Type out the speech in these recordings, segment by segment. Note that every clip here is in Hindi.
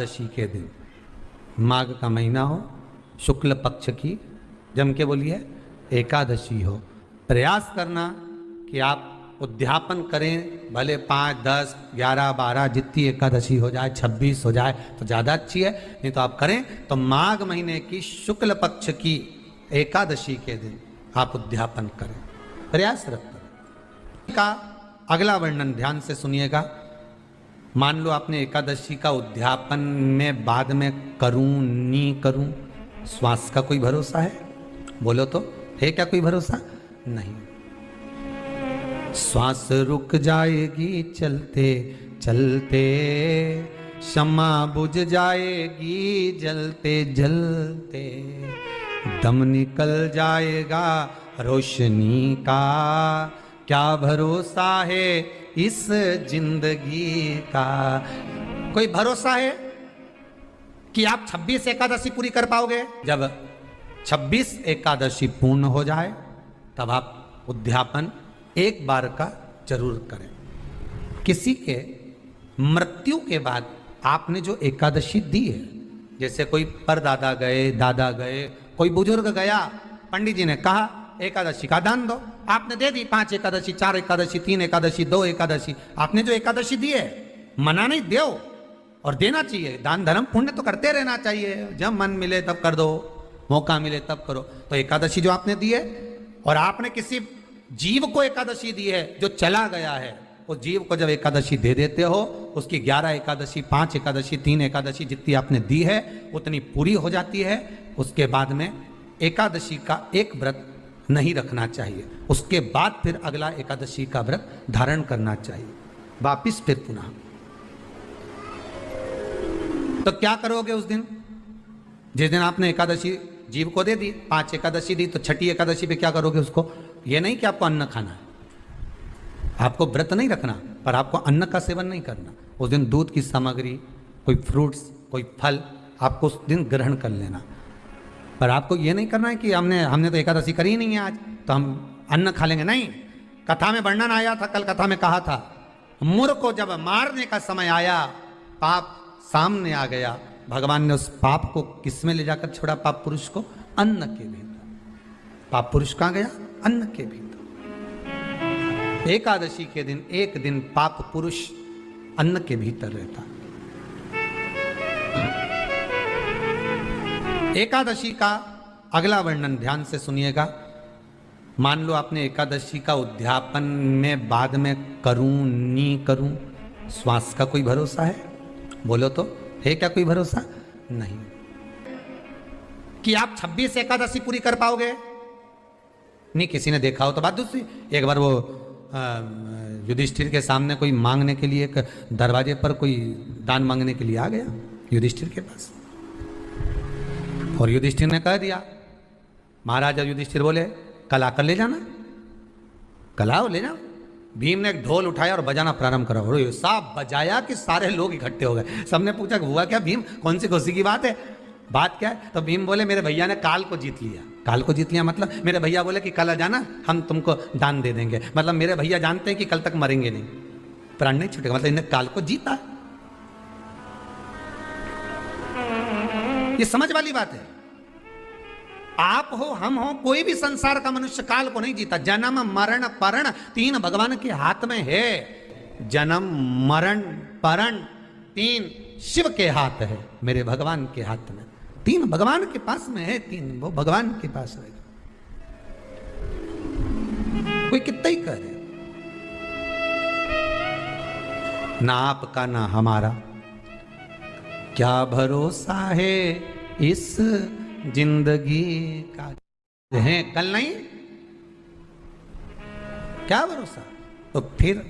एकादशी के दिन माघ का महीना हो, शुक्ल पक्ष की, जम के बोलिए एकादशी हो, प्रयास करना कि आप उद्यापन करें। भले 5, 10, 11, 12 जितनी एकादशी हो जाए, 26 हो जाए तो ज़्यादा अच्छी है, नहीं तो आप करें तो माघ महीने की शुक्ल पक्ष की एकादशी के दिन आप उद्यापन करें, प्रयासरत करें। का अगला वर्णन ध्यान से सुनिएगा। मान लो आपने एकादशी का उद्यापन में बाद में करूं नहीं करूं, श्वास का कोई भरोसा है? बोलो तो, है क्या कोई भरोसा? नहीं। श्वास रुक जाएगी चलते चलते, क्षमा बुझ जाएगी जलते जलते, दम निकल जाएगा रोशनी का, क्या भरोसा है इस जिंदगी का। कोई भरोसा है कि आप 26 एकादशी पूरी कर पाओगे? जब 26 एकादशी पूर्ण हो जाए तब आप उद्यापन एक बार का जरूर करें। किसी के मृत्यु के बाद आपने जो एकादशी दी है, जैसे कोई परदादा गए, दादा गए, कोई बुजुर्ग गया, पंडित जी ने कहा एकादशी का दान दो, आपने दे दी 5 एकादशी, 4 एकादशी, 3 एकादशी, 2 एकादशी, आपने जो एकादशी दी है, मना नहीं, दो और देना चाहिए। दान धर्म पुण्य तो करते रहना चाहिए, जब मन मिले तब कर दो, मौका मिले तब करो। तो एकादशी जो आपने दी है, और आपने किसी जीव को एकादशी दी है जो चला गया है, उस जीव को जब एकादशी दे देते हो, उसकी 11 एकादशी, 5 एकादशी, 3 एकादशी जितनी आपने दी है उतनी पूरी हो जाती है। उसके बाद में एकादशी का एक व्रत नहीं रखना चाहिए, उसके बाद फिर अगला एकादशी का व्रत धारण करना चाहिए। वापिस फिर पुनः। तो क्या करोगे उस दिन? जिस दिन आपने एकादशी जीव को दे दी, 5 एकादशी दी, तो छठी एकादशी पे क्या करोगे उसको? ये नहीं कि आपको अन्न खाना है, आपको व्रत नहीं रखना, पर आपको अन्न का सेवन नहीं करना। उस दिन दूध की सामग्री, कोई फ्रूट्स, कोई फल आपको उस दिन ग्रहण कर लेना, पर आपको ये नहीं करना है कि हमने तो एकादशी करी ही नहीं है आज, तो हम अन्न खा लेंगे। नहीं। कथा में वर्णन आया था, कल कथा में कहा था, मुर को जब मारने का समय आया, पाप सामने आ गया, भगवान ने उस पाप को किसमें ले जाकर छोड़ा? पाप पुरुष को अन्न के भीतर। पाप पुरुष कहाँ गया? अन्न के भीतर। एकादशी के दिन एक दिन पाप पुरुष अन्न के भीतर रहता। एकादशी का अगला वर्णन ध्यान से सुनिएगा। मान लो आपने एकादशी का उद्यापन में बाद में करूं नहीं करूं, श्वास का कोई भरोसा है? बोलो तो, है क्या कोई भरोसा? नहीं। कि आप 26 एकादशी पूरी कर पाओगे? नहीं। किसी ने देखा हो तो बात दूसरी। एक बार वो युधिष्ठिर के सामने कोई मांगने के लिए, एक दरवाजे पर कोई दान मांगने के लिए आ गया युधिष्ठिर के पास, और युधिष्ठिर ने कह दिया, महाराजा युधिष्ठिर बोले कल आकर ले जाना, कल आओ ले जाओ। भीम ने एक ढोल उठाया और बजाना प्रारंभ करा, और साहब बजाया कि सारे लोग इकट्ठे हो गए। सबने पूछा हुआ क्या भीम, कौन सी खुशी की बात है, बात क्या है? तो भीम बोले मेरे भैया ने काल को जीत लिया। काल को जीत लिया मतलब मेरे भैया बोले कि कल आ जाना, हम तुमको दान दे देंगे। मतलब मेरे भैया जानते हैं कि कल तक मरेंगे नहीं, प्राण नहीं छूटेगा, मतलब इन्हें काल को जीता। ये समझ वाली बात है। आप हो, हम हो, कोई भी संसार का मनुष्य काल को नहीं जीता। जन्म मरण परण 3 भगवान के हाथ में है। जन्म मरण परण 3 शिव के हाथ है, मेरे भगवान के हाथ में। 3 भगवान के पास में है, 3 वो भगवान के पास रहेगा। कोई कितना ही करे, ना आपका ना हमारा, क्या भरोसा है इस जिंदगी का। है कल नहीं, क्या भरोसा? तो फिर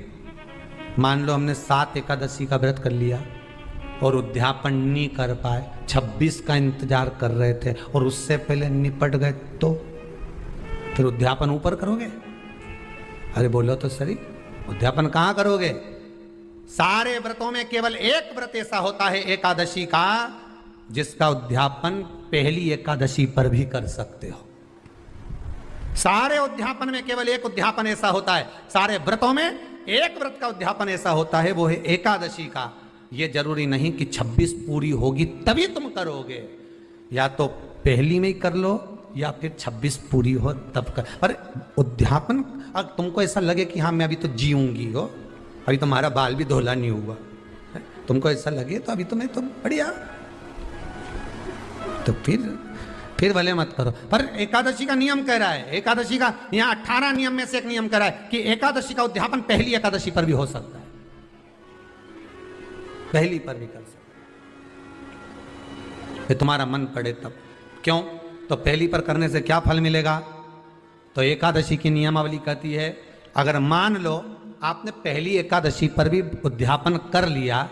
मान लो हमने 7 एकादशी का व्रत कर लिया और उद्यापन नहीं कर पाए, 26 का इंतजार कर रहे थे और उससे पहले निपट गए, तो फिर उद्यापन ऊपर करोगे? अरे बोलो तो सही, उद्यापन कहां करोगे? सारे व्रतों में केवल एक व्रत ऐसा होता है एकादशी का, जिसका उद्यापन पहली एकादशी पर भी कर सकते हो। सारे उद्यापन में केवल एक उद्यापन ऐसा होता है, सारे व्रतों में एक व्रत का उद्यापन ऐसा होता है, वो है एकादशी का, ये जरूरी नहीं कि 26 पूरी होगी तभी तुम करोगे, या तो पहली में ही कर लो या फिर 26 पूरी हो तब कर। पर उद्यापन अगर तुमको ऐसा लगे कि हाँ मैं अभी तो जीऊंगी हो, अभी तुम्हारा बाल भी धोला नहीं हुआ, तुमको ऐसा लगे तो अभी तो मैं तो बढ़िया, तो फिर भले मत करो। पर एकादशी का नियम कह रहा है, एकादशी का यहाँ 18 नियम में से एक नियम कह रहा है कि एकादशी का उद्यापन पहली एकादशी पर भी हो सकता है, पहली पर भी कर सकते हैं, तुम्हारा मन पड़े तब। क्यों? तो पहली पर करने से क्या फल मिलेगा? तो एकादशी की नियमावली कहती है अगर मान लो आपने पहली एकादशी पर भी उद्यापन कर लिया,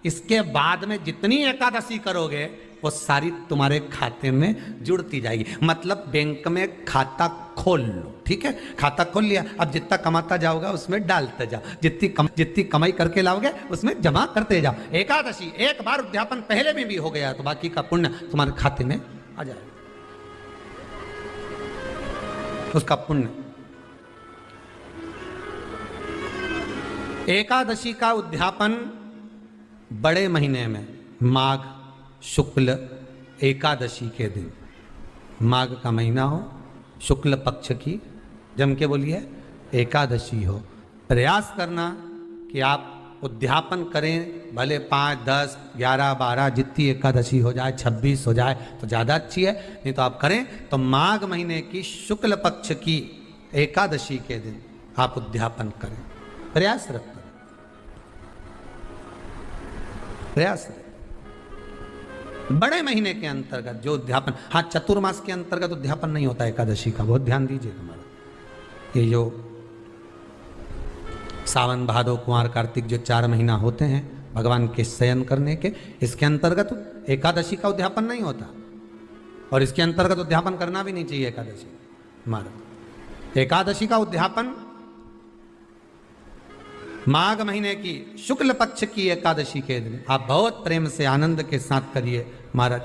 इसके बाद में जितनी एकादशी करोगे वो सारी तुम्हारे खाते में जुड़ती जाएगी। मतलब बैंक में खाता खोल लो, ठीक है, खाता खोल लिया, अब जितना कमाता जाओगा उसमें डालते जाओ, जितनी कमाई करके लाओगे उसमें जमा करते जाओ। एकादशी एक बार उद्यापन पहले में भी हो गया तो बाकी का पुण्य तुम्हारे खाते में आ जाएगा, उसका पुण्य। एकादशी का उद्यापन बड़े महीने में माघ शुक्ल एकादशी के दिन, माघ का महीना हो, शुक्ल पक्ष की जम के बोलिए एकादशी हो, प्रयास करना कि आप उद्यापन करें, भले 5, 10, 11, 12 जितनी एकादशी हो जाए, 26 हो जाए तो ज़्यादा अच्छी है, नहीं तो आप करें तो माघ महीने की शुक्ल पक्ष की एकादशी के दिन आप उद्यापन करें, प्रयासरत करें, प्रयास है। बड़े महीने के अंतर्गत जो उद्यापन, हाँ चतुर्मास के अंतर्गत उद्यापन नहीं होता एकादशी का, बहुत ध्यान दीजिए तुम्हारा। ये जो सावन भादो कुंवर कार्तिक जो 4 महीना होते हैं भगवान के शयन करने के, इसके अंतर्गत एकादशी का उद्यापन नहीं होता, और इसके अंतर्गत उद्यापन करना भी नहीं चाहिए एकादशी हमारा। एकादशी का उद्यापन माघ महीने की शुक्ल पक्ष की एकादशी के दिन आप बहुत प्रेम से आनंद के साथ करिए महाराज।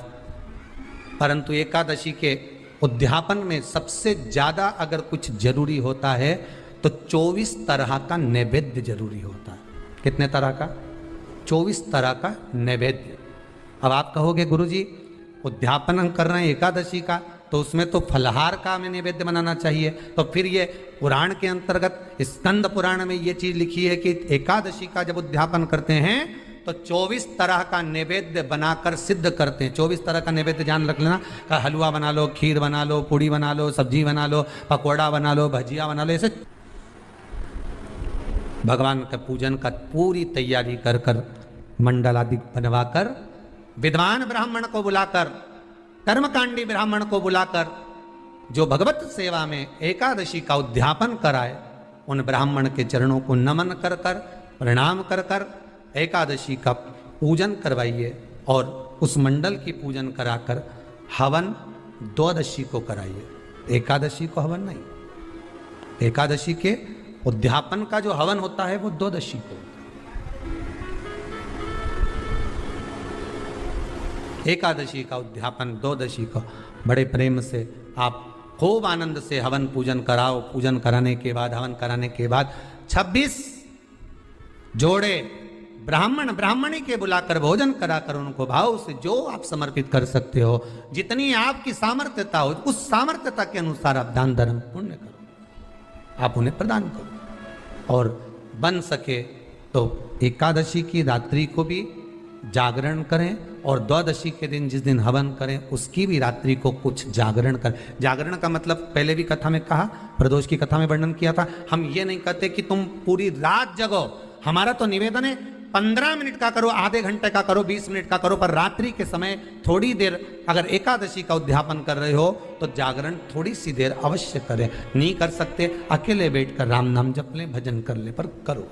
परंतु एकादशी के उद्यापन में सबसे ज्यादा अगर कुछ जरूरी होता है तो 24 तरह का नैवेद्य जरूरी होता है। कितने तरह का? 24 तरह का नैवेद्य। अब आप कहोगे गुरुजी उद्यापन हम कर रहे हैं एकादशी का, तो उसमें तो फलहार का हमें नैवेद्य बनाना चाहिए, तो फिर ये पुराण के अंतर्गत स्कंद पुराण में ये चीज लिखी है कि एकादशी का जब उद्यापन करते हैं तो 24 तरह का नैवेद्य बनाकर सिद्ध करते हैं। 24 तरह का नैवेद्य जान रख लेना, का हलवा बना लो, खीर बना लो, पूड़ी बना लो, सब्जी बना लो, पकौड़ा बना लो, भजिया बना लो, ऐसे भगवान का पूजन का पूरी तैयारी कर कर मंडल आदि बनवाकर विद्वान ब्राह्मण को बुलाकर, कर्मकांडी ब्राह्मण को बुलाकर जो भगवत सेवा में एकादशी का उद्यापन कराए, उन ब्राह्मण के चरणों को नमन कर कर प्रणाम कर कर एकादशी का पूजन करवाइए, और उस मंडल की पूजन कराकर हवन द्वादशी को कराइए, एकादशी को हवन नहीं। एकादशी के उद्यापन का जो हवन होता है वो द्वादशी को। एकादशी का उद्यापन द्वादशी को बड़े प्रेम से आप खूब आनंद से हवन पूजन कराओ। पूजन कराने के बाद, हवन कराने के बाद 26 जोड़े ब्राह्मणी के बुलाकर भोजन कराकर उनको भाव से जो आप समर्पित कर सकते हो, जितनी आपकी सामर्थ्यता हो, उस सामर्थ्यता के अनुसार आप दान धर्म पुण्य करो, आप उन्हें प्रदान करो। और बन सके तो एकादशी की रात्रि को भी जागरण करें, और द्वादशी के दिन जिस दिन हवन करें उसकी भी रात्रि को कुछ जागरण करें। जागरण का मतलब पहले भी कथा में कहा, प्रदोष की कथा में वर्णन किया था। हम ये नहीं कहते कि तुम पूरी रात जगो, हमारा तो निवेदन है 15 मिनट का करो, आधे घंटे का करो, 20 मिनट का करो, पर रात्रि के समय थोड़ी देर अगर एकादशी का उद्यापन कर रहे हो तो जागरण थोड़ी सी देर अवश्य करें। नहीं कर सकते अकेले बैठकर राम नाम जप लें, भजन कर ले, पर करो।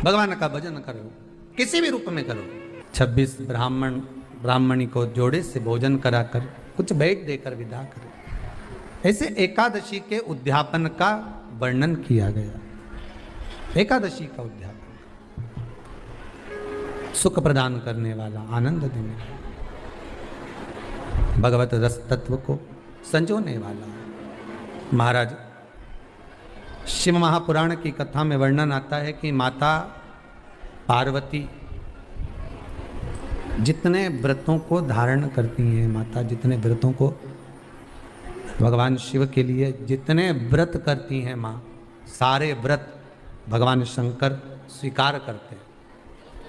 भगवान का भजन करो, किसी भी रूप में करो। 26 ब्राह्मणी को जोड़े से भोजन कराकर कुछ भेंट देकर विदा करें। ऐसे एकादशी के उद्यापन का वर्णन किया गया। एकादशी का उद्यापन सुख प्रदान करने वाला, आनंद देने वाला। भगवत रस तत्व को संजोने वाला। महाराज शिव महापुराण की कथा में वर्णन आता है कि माता पार्वती जितने व्रतों को धारण करती हैं, माता जितने व्रतों को भगवान शिव के लिए जितने व्रत करती हैं माँ, सारे व्रत भगवान शंकर स्वीकार करते हैं।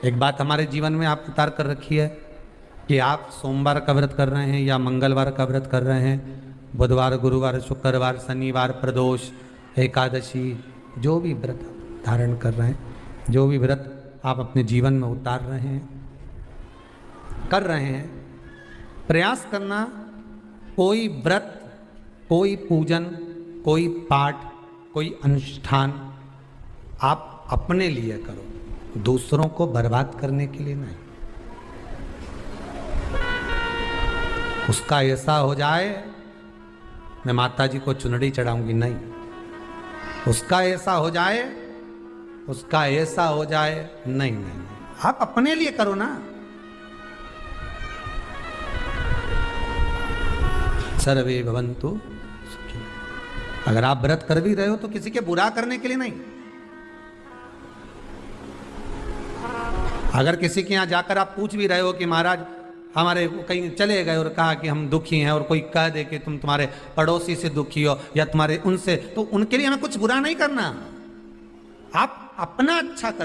एक बात हमारे जीवन में आप उतार कर रखी है कि आप सोमवार का व्रत कर रहे हैं या मंगलवार का व्रत कर रहे हैं, बुधवार, गुरुवार, शुक्रवार, शनिवार, प्रदोष, एकादशी, जो भी व्रत धारण कर रहे हैं, जो भी व्रत आप अपने जीवन में उतार रहे हैं, कर रहे हैं, प्रयास करना कोई व्रत, कोई पूजन, कोई पाठ, कोई अनुष्ठान आप अपने लिए करो, दूसरों को बर्बाद करने के लिए नहीं। उसका ऐसा हो जाए मैं माता जी को चुनरी चढ़ाऊंगी, नहीं। उसका ऐसा हो जाए, उसका ऐसा हो जाए, नहीं नहीं, नहीं। आप अपने लिए करो ना। सर्वे भवन्तु सुखिनः। अगर आप व्रत कर भी रहे हो तो किसी के बुरा करने के लिए नहीं। अगर किसी के यहाँ जाकर आप पूछ भी रहे हो कि महाराज हमारे कहीं चले गए और कहा कि हम दुखी हैं, और कोई कह दे कि तुम तुम्हारे पड़ोसी से दुखी हो या तुम्हारे उनसे, तो उनके लिए हमें कुछ बुरा नहीं करना। आप अपना अच्छा कर